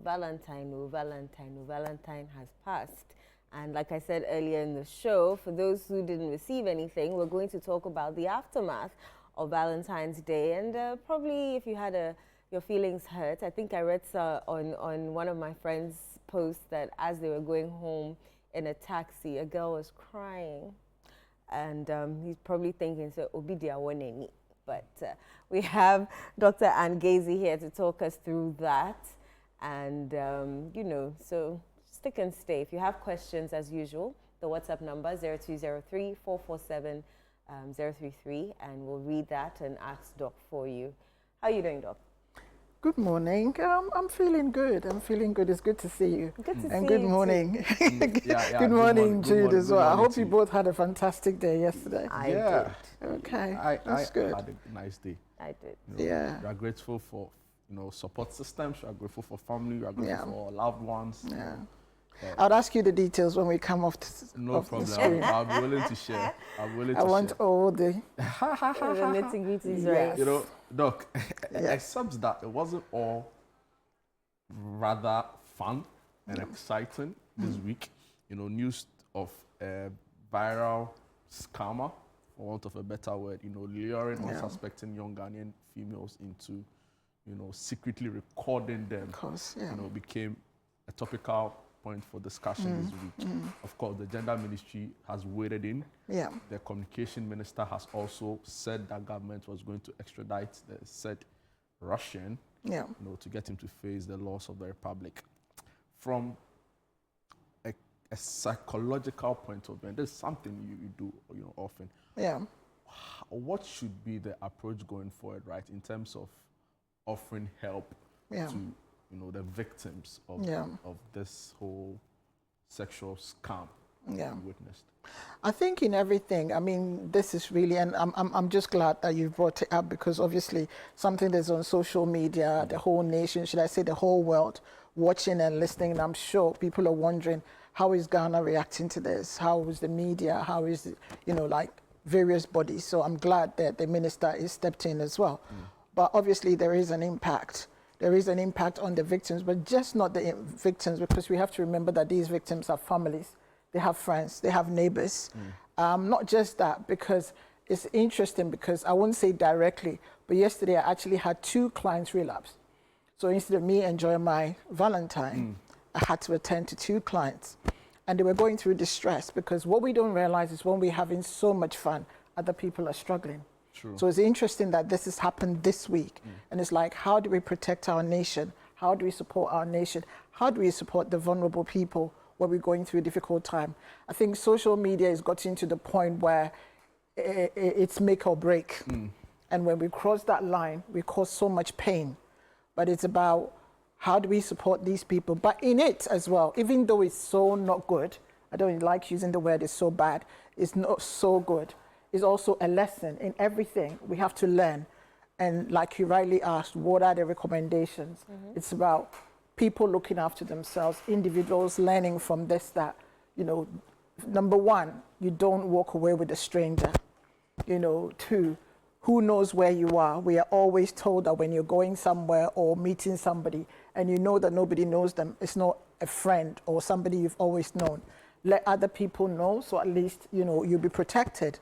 Valentine, oh, Valentine, oh, Valentine has passed. And like I said earlier in the show, for those who didn't receive anything, we're going to talk about the aftermath of Valentine's Day. And probably if you had your feelings hurt, I think I read on one of my friends' posts that as they were going home in a taxi, a girl was crying. And he's probably thinking, so Obidia Waneni. But we have Dr. Gaisie here to talk us through that. And, you know, so stick and stay. If you have questions, as usual, the WhatsApp number 0203-447-033, and we'll read that and ask Doc for you. How are you doing, Doc? Good morning. I'm feeling good. I'm feeling good. It's good to see you. Good to see you. And good morning. Good morning, Jude, as well. I hope you both had a fantastic day yesterday. I did. Okay, that's good. I had a nice day. I did. You know, we are grateful for, you know, support systems. We are grateful for family. We are grateful for our loved ones. Yeah. I'll ask you the details when we come off no problem. I'll be willing to share. I want all the nitty-gritties, right? You know, Doc, except that it wasn't all rather fun and exciting this week. You know, news of a viral scammer, for want of a better word, you know, luring unsuspecting young Ghanaian females into, you know, secretly recording them. Of course, you know, became a topical point for discussion this week. Of course, the gender ministry has waded in. The communication minister has also said that government was going to extradite the said Russian, you know, to get him to face the laws of the republic. From a psychological point of view, and this is something you do, you know, often. What should be the approach going forward, right, in terms of offering help to, you know, the victims of this whole sexual scam we witnessed? I think in everything, I mean, this is really, and I'm just glad that you brought it up, because obviously something that's on social media, the whole nation, should I say the whole world, watching and listening, and I'm sure people are wondering, how is Ghana reacting to this? How is the media? How is, you know, like various bodies? So I'm glad that the minister is stepped in as well. But obviously there is an impact. There is an impact on the victims, but just not the victims, because we have to remember that these victims have families, they have friends, they have neighbors. Not just that, because it's interesting, because I won't say directly, but yesterday I actually had 2 clients relapse. So instead of me enjoying my Valentine, I had to attend to 2 clients. And they were going through distress, because what we don't realize is when we're having so much fun, other people are struggling. True. So it's interesting that this has happened this week. And it's like, how do we protect our nation? How do we support our nation? How do we support the vulnerable people when we're going through a difficult time? I think social media has gotten to the point where it's make or break. And when we cross that line, we cause so much pain. But it's about how do we support these people? But in it as well, even though it's so not good, I don't like using the word it's so bad, it's not so good. Is also a lesson in everything we have to learn. And like you rightly asked, what are the recommendations? It's about people looking after themselves, individuals learning from this, that, you know, number 1, you don't walk away with a stranger. You know, 2, who knows where you are? We are always told that when you're going somewhere or meeting somebody and you know that nobody knows them, it's not a friend or somebody you've always known. Let other people know, so at least, you know, you'll be protected.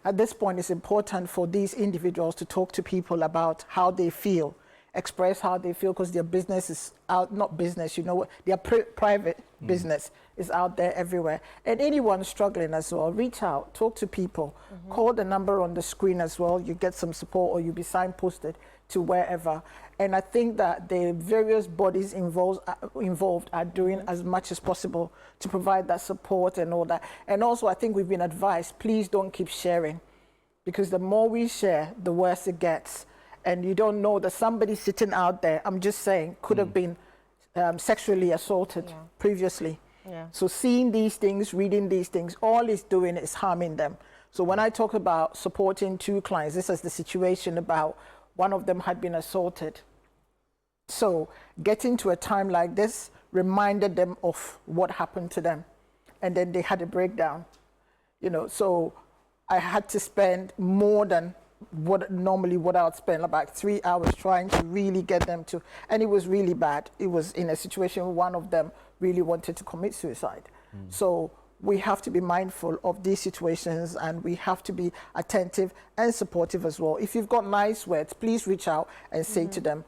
At this point, it's important for these individuals to talk to people about how they feel, express how they feel, because their business is out, not business, you know, their private business is out there everywhere. And anyone struggling as well, reach out, talk to people, call the number on the screen as well, you get some support, or you'll be signposted to wherever. And I think that the various bodies involved are doing as much as possible to provide that support and all that. And also, I think we've been advised, please don't keep sharing, because the more we share, the worse it gets. And you don't know that somebody sitting out there, I'm just saying, could have been sexually assaulted previously. So seeing these things, reading these things, all it's doing is harming them. So when I talk about supporting 2 clients, this is the situation about one of them had been assaulted. So getting to a time like this reminded them of what happened to them. And then they had a breakdown, you know. So I had to spend more than what I would spend about 3 hours trying to really get them to, and it was really bad. It was in a situation where one of them really wanted to commit suicide. So we have to be mindful of these situations, and we have to be attentive and supportive as well. If you've got nice words, please reach out and say to them.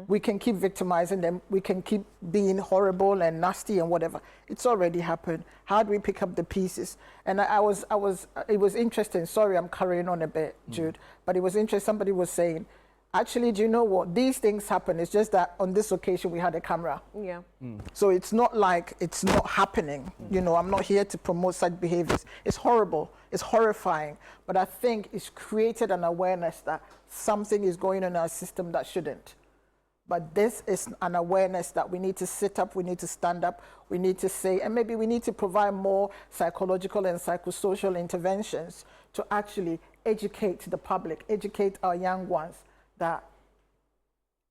We can keep victimizing them. We can keep being horrible and nasty and whatever. It's already happened. How do we pick up the pieces? And it was interesting. Sorry, I'm carrying on a bit, Jude, but it was interesting. Somebody was saying, actually, do you know what? These things happen. It's just that on this occasion we had a camera. Yeah. So it's not like it's not happening. You know, I'm not here to promote such behaviors. It's horrible. It's horrifying. But I think it's created an awareness that something is going on in our system that shouldn't. But this is an awareness that we need to sit up, we need to stand up, we need to say, and maybe we need to provide more psychological and psychosocial interventions to actually educate the public, educate our young ones that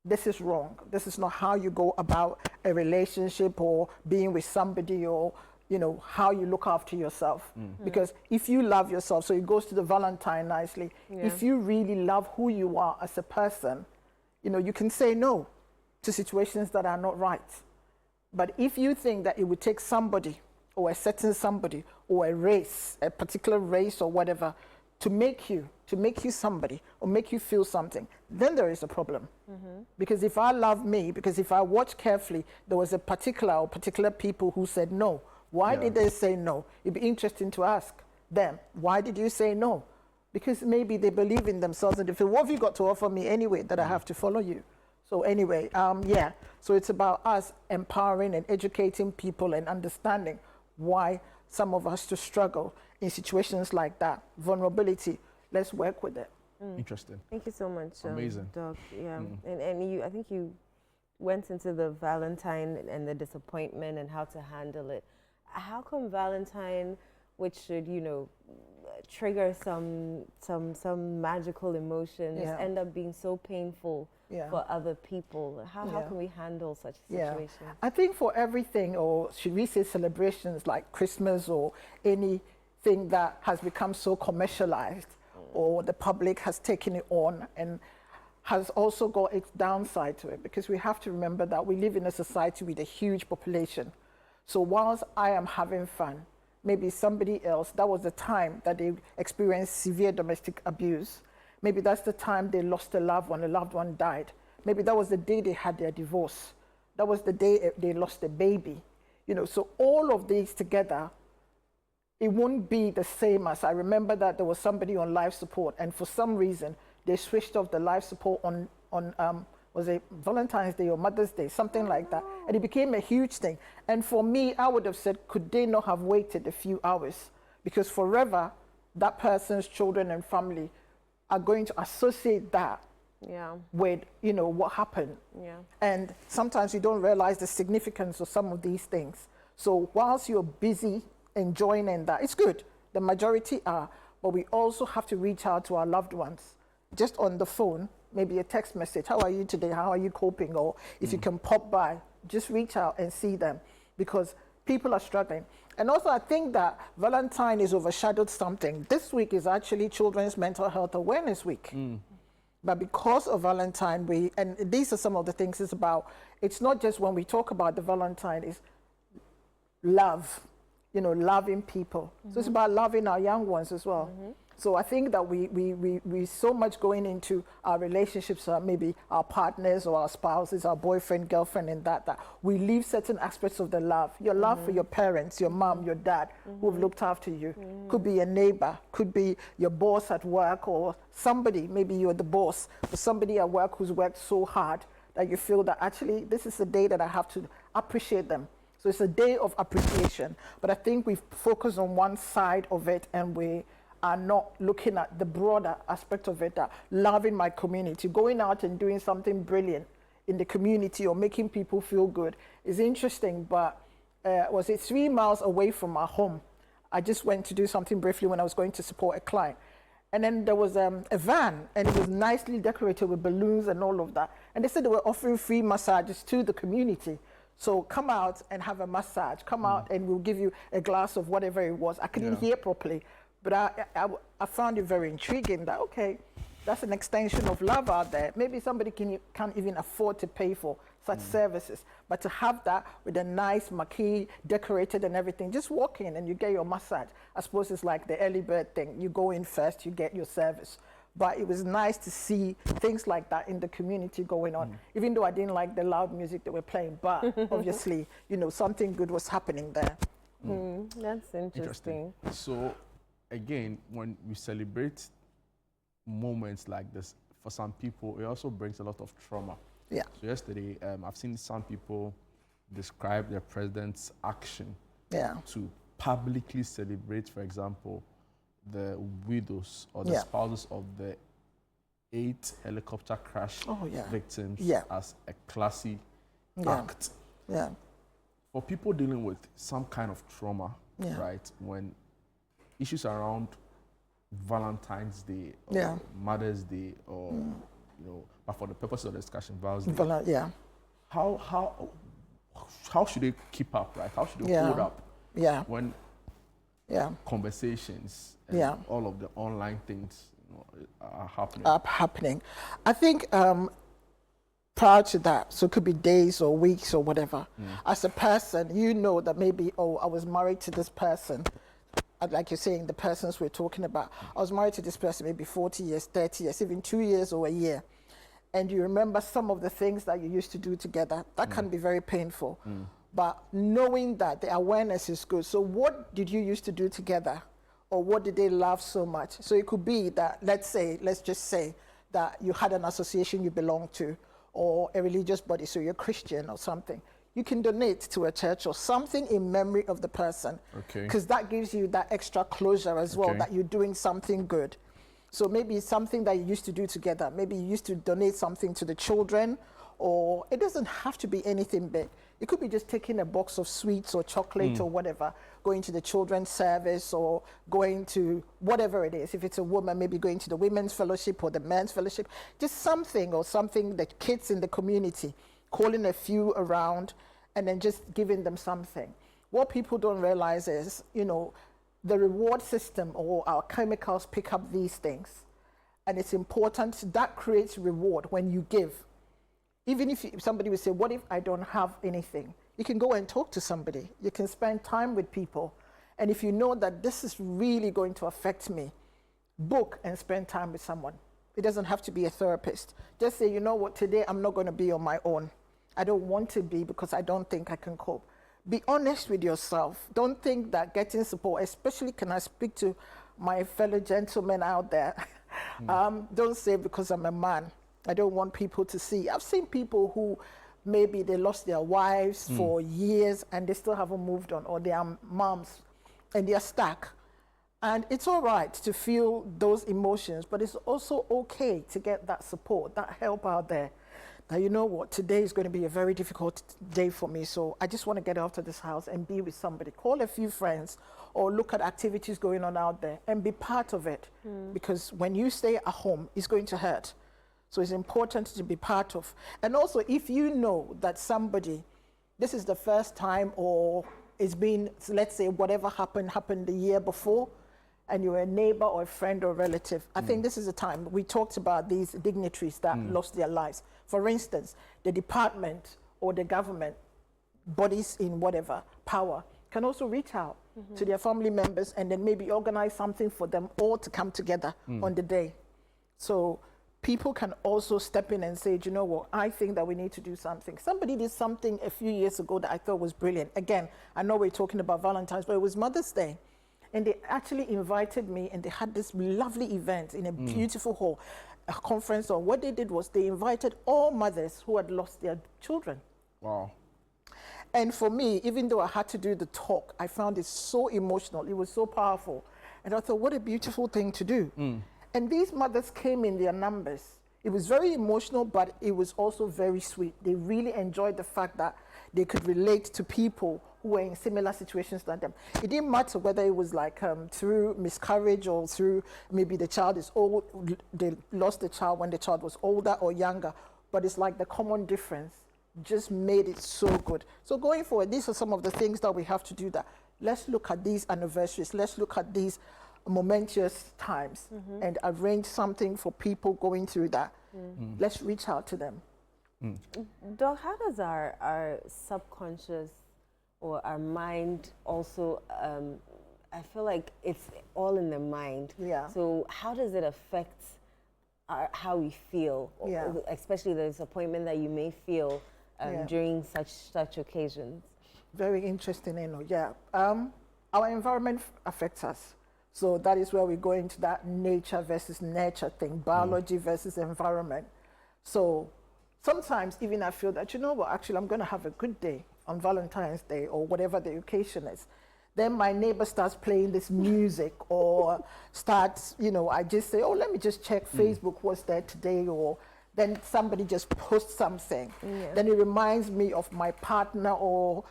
this is wrong. This is not how you go about a relationship or being with somebody, or you know, how you look after yourself. Because if you love yourself, so it goes to the Valentine nicely, if you really love who you are as a person, you know, you can say no to situations that are not right. But if you think that it would take somebody or a certain somebody or a race, a particular race or whatever, to make you somebody or make you feel something, then there is a problem. Because if I love me, because if I watch carefully, there was a particular people who said no. Why did they say no? It'd be interesting to ask them, why did you say no? Because maybe they believe in themselves and they feel, what have you got to offer me anyway that I have to follow you? So anyway, so it's about us empowering and educating people and understanding why some of us to struggle in situations like that. Vulnerability, let's work with it. Interesting. Thank you so much, Amazing. Doc. Yeah, and you, I think you went into the Valentine and the disappointment and how to handle it. How come Valentine, which should, you know, trigger some magical emotions, end up being so painful for other people? How can we handle such a situation? I think for everything, or should we say celebrations like Christmas or anything that has become so commercialized, or the public has taken it on and has also got its downside to it, because we have to remember that we live in a society with a huge population. So whilst I am having fun, maybe somebody else, that was the time that they experienced severe domestic abuse. Maybe that's the time they lost a loved one died. Maybe that was the day they had their divorce. That was the day they lost a baby. You know, so all of these together, it won't be the same as, I remember that there was somebody on life support, and for some reason, they switched off the life support on was it Valentine's Day or Mother's Day, something like that. And it became a huge thing. And for me, I would have said, could they not have waited a few hours? Because forever, that person's children and family are going to associate that with, you know, what happened. And sometimes you don't realize the significance of some of these things. So whilst you're busy enjoying in that, it's good. The majority are. But we also have to reach out to our loved ones. Just on the phone, maybe a text message, how are you today, how are you coping? Or if you can pop by, just reach out and see them, because people are struggling. And also I think that Valentine is overshadowed something. This week is actually Children's Mental Health Awareness Week. But because of Valentine, and these are some of the things it's about, it's not just when we talk about the Valentine, it's love, you know, loving people. So it's about loving our young ones as well. So I think that we so much going into our relationships, maybe our partners or our spouses, our boyfriend, girlfriend, and that we leave certain aspects of the love. Your love for your parents, your mom, your dad, who've looked after you. Could be a neighbor, could be your boss at work, or somebody, maybe you're the boss, but somebody at work who's worked so hard that you feel that actually this is a day that I have to appreciate them. So it's a day of appreciation. But I think we focus on one side of it, and we are not looking at the broader aspect of it, that loving my community, going out and doing something brilliant in the community or making people feel good is interesting. But was it 3 miles away from our home? I just went to do something briefly when I was going to support a client. And then there was a van, and it was nicely decorated with balloons and all of that. And they said they were offering free massages to the community. So come out and have a massage. Come out and we'll give you a glass of whatever it was. I couldn't hear properly. But I found it very intriguing that, okay, That's an extension of love out there. Maybe somebody can't even afford to pay for such services, but to have that with a nice marquee decorated and everything, just walk in and you get your massage. I suppose it's like the early bird thing. You go in first, you get your service. But it was nice to see things like that in the community going on, even though I didn't like the loud music that we're playing, but obviously, you know, something good was happening there. That's interesting. So again, when we celebrate moments like this, for some people, it also brings a lot of trauma. Yeah. So yesterday, I've seen some people describe their president's action to publicly celebrate, for example, the widows or the spouses of the 8 helicopter crash victims as a classy act. Yeah. For people dealing with some kind of trauma, right, when issues around Valentine's Day or Mother's Day or you know, but for the purpose of the discussion, Valentine's Day, how should they keep up, right? How should they hold up when conversations and all of the online things, you know, are happening? I think prior to that, so it could be days or weeks or whatever, as a person, you know that maybe, oh, I was married to this person. Like you're saying, the persons we're talking about. I was married to this person maybe 40 years, 30 years, even 2 years or a year. And you remember some of the things that you used to do together. That can be very painful. But knowing that, the awareness is good. So what did you used to do together? Or what did they love so much? So it could be that, let's just say that you had an association you belonged to or a religious body, so you're Christian or something. You can donate to a church or something in memory of the person. Because that gives you that extra closure as well, that you're doing something good. So maybe it's something that you used to do together. Maybe you used to donate something to the children, or it doesn't have to be anything big. It could be just taking a box of sweets or chocolate or whatever, going to the children's service or going to whatever it is. If it's a woman, maybe going to the women's fellowship or the men's fellowship. Just something that kids in the community, calling a few around and then just giving them something. What people don't realize is, you know, the reward system or our chemicals pick up these things. And it's important, that creates reward when you give. Even if somebody would say, what if I don't have anything? You can go and talk to somebody. You can spend time with people. And if you know that this is really going to affect me, book and spend time with someone. It doesn't have to be a therapist. Just say, you know what, today I'm not going to be on my own. I don't want to be because I don't think I can cope. Be honest with yourself. Don't think that getting support, especially can I speak to my fellow gentlemen out there, don't say because I'm a man. I don't want people to see. I've seen people who maybe they lost their wives for years and they still haven't moved on, or their moms and they're stuck. And it's all right to feel those emotions, but it's also okay to get that support, that help out there. Now, you know what, today is going to be a very difficult day for me, so I just want to get out of this house and be with somebody. Call a few friends or look at activities going on out there and be part of it. Because when you stay at home, it's going to hurt. So it's important to be part of. And also, if you know that somebody, this is the first time or it's been, let's say, whatever happened the year before, and you're a neighbor or a friend or relative, I think this is the time. We talked about these dignitaries that lost their lives. For instance, the department or the government, bodies in whatever power, can also reach out to their family members and then maybe organize something for them all to come together on the day. So people can also step in and say, you know what, I think that we need to do something. Somebody did something a few years ago that I thought was brilliant. Again, I know we're talking about Valentine's, but it was Mother's Day. And they actually invited me and they had this lovely event in a beautiful hall, a conference. Or what they did was they invited all mothers who had lost their children. Wow. And for me, even though I had to do the talk, I found it so emotional. It was so powerful. And I thought, what a beautiful thing to do. And these mothers came in their numbers. It was very emotional, but it was also very sweet. They really enjoyed the fact that they could relate to people who were in similar situations like them. It didn't matter whether it was like through miscarriage or through maybe the child is old, they lost the child when the child was older or younger, but it's like the common difference just made it so good. So going forward, these are some of the things that we have to do. That let's look at these anniversaries, let's look at these momentous times and arrange something for people going through that. Let's reach out to them. Doc, how does our subconscious or our mind also, I feel like it's all in the mind. Yeah. So how does it affect how we feel, especially the disappointment that you may feel during such occasions? Very interesting, yeah. Our environment affects us. So that is where we go into that nature versus nurture thing, biology versus environment. So sometimes even I feel that, you know what, actually I'm going to have a good day on Valentine's Day or whatever the occasion is. Then my neighbor starts playing this music or starts, I just say, oh, let me just check Facebook, what's there today, or then somebody just posts something. Yeah. Then it reminds me of my partner or,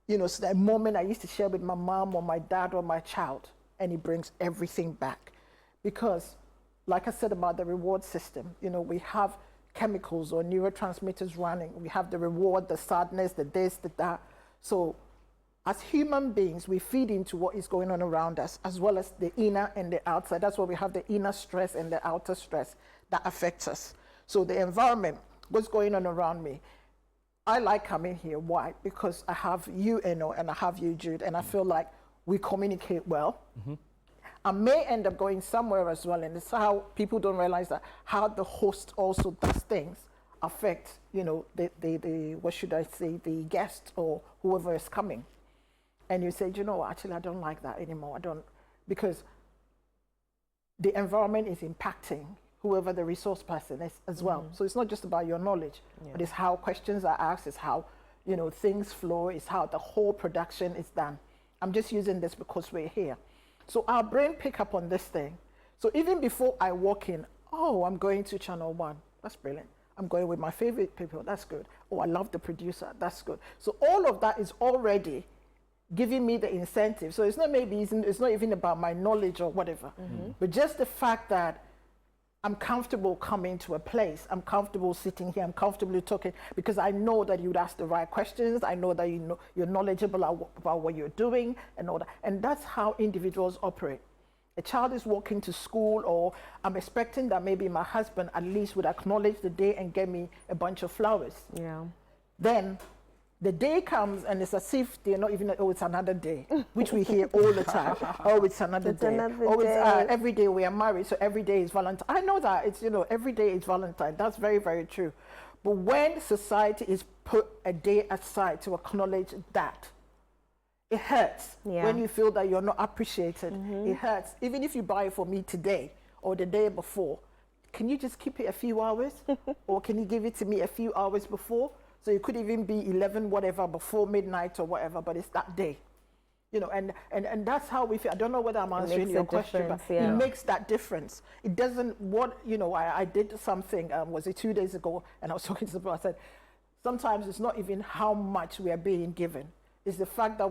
so that moment I used to share with my mom or my dad or my child, and it brings everything back. Because, like I said about the reward system, we have chemicals or neurotransmitters running. We have the reward, the sadness, the this, the that. So as human beings, we feed into what is going on around us, as well as the inner and the outside. That's why we have the inner stress and the outer stress that affects us. So the environment, what's going on around me. I like coming here. Why? Because I have you, Eno, and I have you, Jude, and I feel like we communicate well. I may end up going somewhere as well, and it's how people don't realize that how the host also does things affect, the what should I say, the guest or whoever is coming. And you say, actually, I don't like that anymore. Because the environment is impacting whoever the resource person is as well. So it's not just about your knowledge, but it's how questions are asked, it's how, things flow, it's how the whole production is done. I'm just using this because we're here. So our brain pick up on this thing. So even before I walk in, oh, I'm going to ChannelOne. That's brilliant. I'm going with my favorite people. That's good. Oh, I love the producer. That's good. So all of that is already giving me the incentive. So it's not even about my knowledge or whatever, but just the fact that I'm comfortable coming to a place. I'm comfortable sitting here. I'm comfortable talking because I know that you'd ask the right questions. I know that you're knowledgeable about what you're doing and all that. And that's how individuals operate. A child is walking to school, or I'm expecting that maybe my husband at least would acknowledge the day and get me a bunch of flowers. Yeah. Then the day comes and it's as if they're not even, oh, it's another day, which we hear all the time. Oh, it's another day. Every day we are married, so every day is Valentine. I know that, it's, every day is Valentine. That's very, very true. But when society is put a day aside to acknowledge that, it hurts. When you feel that you're not appreciated, it hurts. Even if you buy it for me today or the day before, can you just keep it a few hours? Or can you give it to me a few hours before? So it could even be 11, whatever, before midnight or whatever, but it's that day. And that's how we feel. I don't know whether I'm answering your question, but it makes that difference. It doesn't, I did something, was it 2 days ago, and I was talking to people, I said, sometimes it's not even how much we are being given. It's the fact that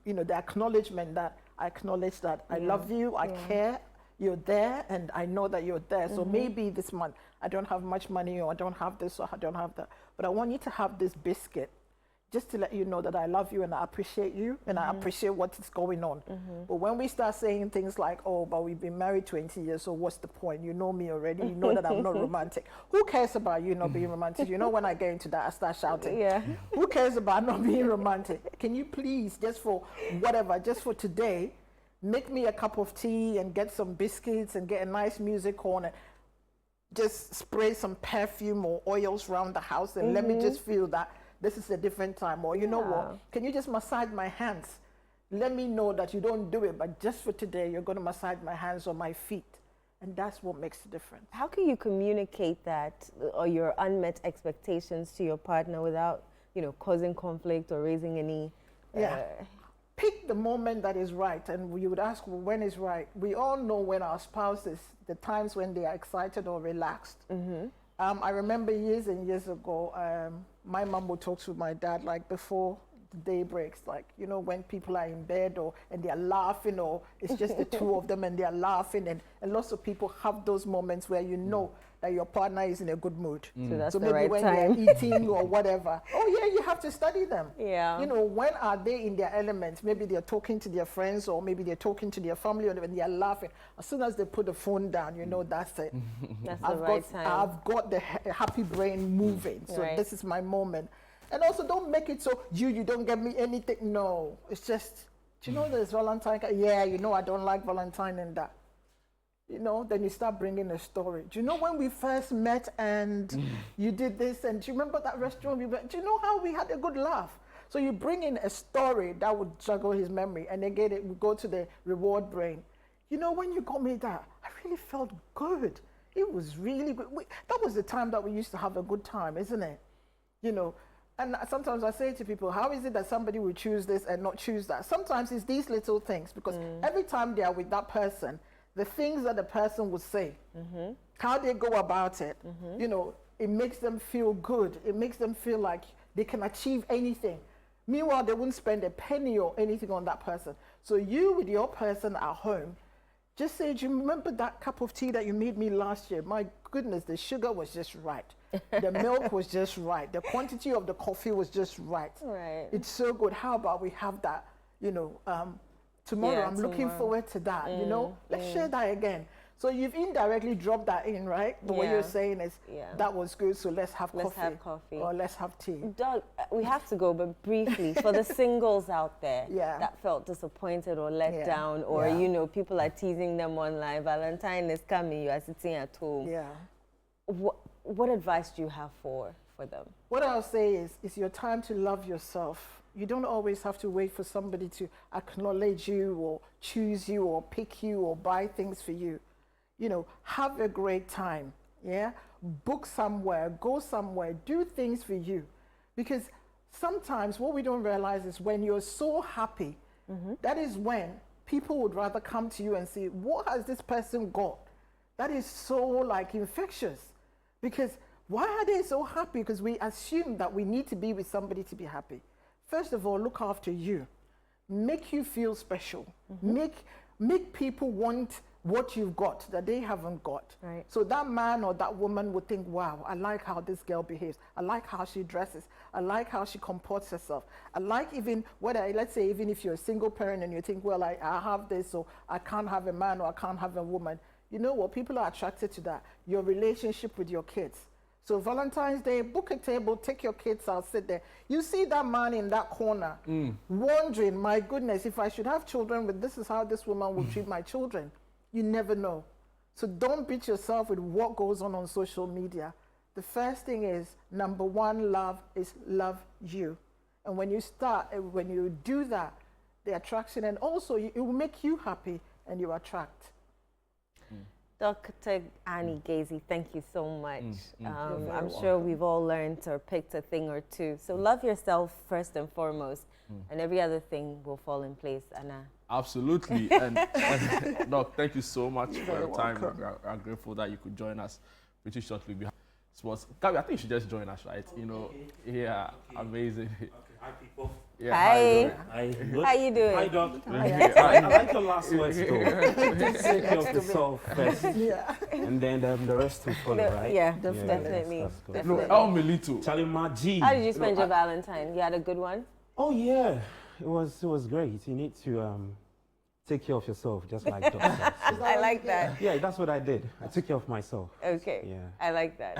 the acknowledgement that I acknowledge that I love you, I care, you're there, and I know that you're there. So maybe this month I don't have much money, or I don't have this, or I don't have that. But I want you to have this biscuit just to let you know that I love you and I appreciate you and I appreciate what is going on. But when we start saying things like, oh, but we've been married 20 years, so what's the point? You know me already. You know that I'm not romantic. Who cares about you not being romantic? When I get into that, I start shouting. Who cares about not being romantic? Can you please, just for whatever, just for today, make me a cup of tea and get some biscuits and get a nice music on it. Just spray some perfume or oils around the house and let me just feel that this is a different time. Or you know what, can you just massage my hands? Let me know that you don't do it, but just for today, you're going to massage my hands or my feet. And that's what makes the difference. How can you communicate that or your unmet expectations to your partner without, causing conflict or raising any... Pick the moment that is right, and you would ask, well, when is right? We all know when our spouses, the times when they are excited or relaxed. I remember years and years ago, my mom would talk to my dad like before the day breaks, like, you know, when people are in bed and they're laughing, or it's just the two of them and they're laughing, and lots of people have those moments where you know that your partner is in a good mood. So that's So the maybe right when time. they're eating or whatever, oh yeah, you have to study them. Yeah. You know, when are they in their elements? Maybe they're talking to their friends, or maybe they're talking to their family, or they're laughing. As soon as they put the phone down, you know, that's it. That's the right time. I've got the happy brain moving. So Right. this is my moment. And also, don't make it so you don't get me anything. No, it's just, do you know there's Valentine? Yeah, you know I don't like Valentine and that. You know, then you start bringing a story. Do you know when we first met and you did this, and do you remember that restaurant we went? Do you know how we had a good laugh? So you bring in a story that would juggle his memory, and again we go to the reward brain. You know, when you got me that, I really felt good. It was really good. That was the time that we used to have a good time, isn't it? You know, and sometimes I say to people, how is it that somebody will choose this and not choose that? Sometimes it's these little things, because every time they are with that person, the things that the person would say, how they go about it, you know, it makes them feel good. It makes them feel like they can achieve anything. Meanwhile, they wouldn't spend a penny or anything on that person. So you with your person at home, just say, do you remember that cup of tea that you made me last year? My goodness, the sugar was just right. The milk was just right. The quantity of the coffee was just right. Right. It's so good. How about we have that, you know, tomorrow? Yeah, I'm looking forward to that, you know? Let's share that again. So you've indirectly dropped that in, right? But what you're saying is, that was good, so let's have coffee. Let's have coffee. Or let's have tea. Doug, we have to go, but briefly, for the singles out there that felt disappointed or let down, or, you know, people are teasing them online, Valentine is coming, you are sitting at home. Yeah. What advice do you have for them? What I'll say is, it's your time to love yourself. You don't always have to wait for somebody to acknowledge you or choose you or pick you or buy things for you. You know, have a great time, yeah? Book somewhere, go somewhere, do things for you. Because sometimes what we don't realize is when you're so happy, that is when people would rather come to you and say, what has this person got? That is so like infectious. Because why are they so happy? Because we assume that we need to be with somebody to be happy. First of all, look after you. Make you feel special. Make people want what you've got that they haven't got. Right. So that man or that woman would think, wow, I like how this girl behaves. I like how she dresses. I like how she comports herself. I like even, let's say, even if you're a single parent and you think, well, I have this, so I can't have a man or I can't have a woman. You know what? People are attracted to that. Your relationship with your kids. So Valentine's Day, book a table, take your kids out, sit there. You see that man in that corner, wondering, my goodness, if I should have children, but this is how this woman will treat my children. You never know. So don't beat yourself with what goes on social media. The first thing is, number one, love is love you. And when you do that, the attraction, and also it will make you happy and you attract. Dr. Annie Gaisie, thank you so much. I'm sure we've all learned or picked a thing or two. So love yourself first and foremost, and every other thing will fall in place. Anna. Absolutely. And Doc, thank you so much for your time. I'm grateful that you could join us pretty shortly. Sports. Gabi, I think you should just join us, right? You know, amazing. Okay. Hi, people. Yeah, Hi. How you doing? Hi, Doc. I like your last words, though. Take care of yourself first. Yeah. And then the rest will follow, right? Yeah, definitely. That's good. Definitely. No, Melito. Charlie Maji. How did you spend your Valentine? You had a good one? Oh, yeah. It was great. You need to take care of yourself, just like Doc said. So, I like that. yeah, that's what I did. I took care of myself. Okay. Yeah. I like that.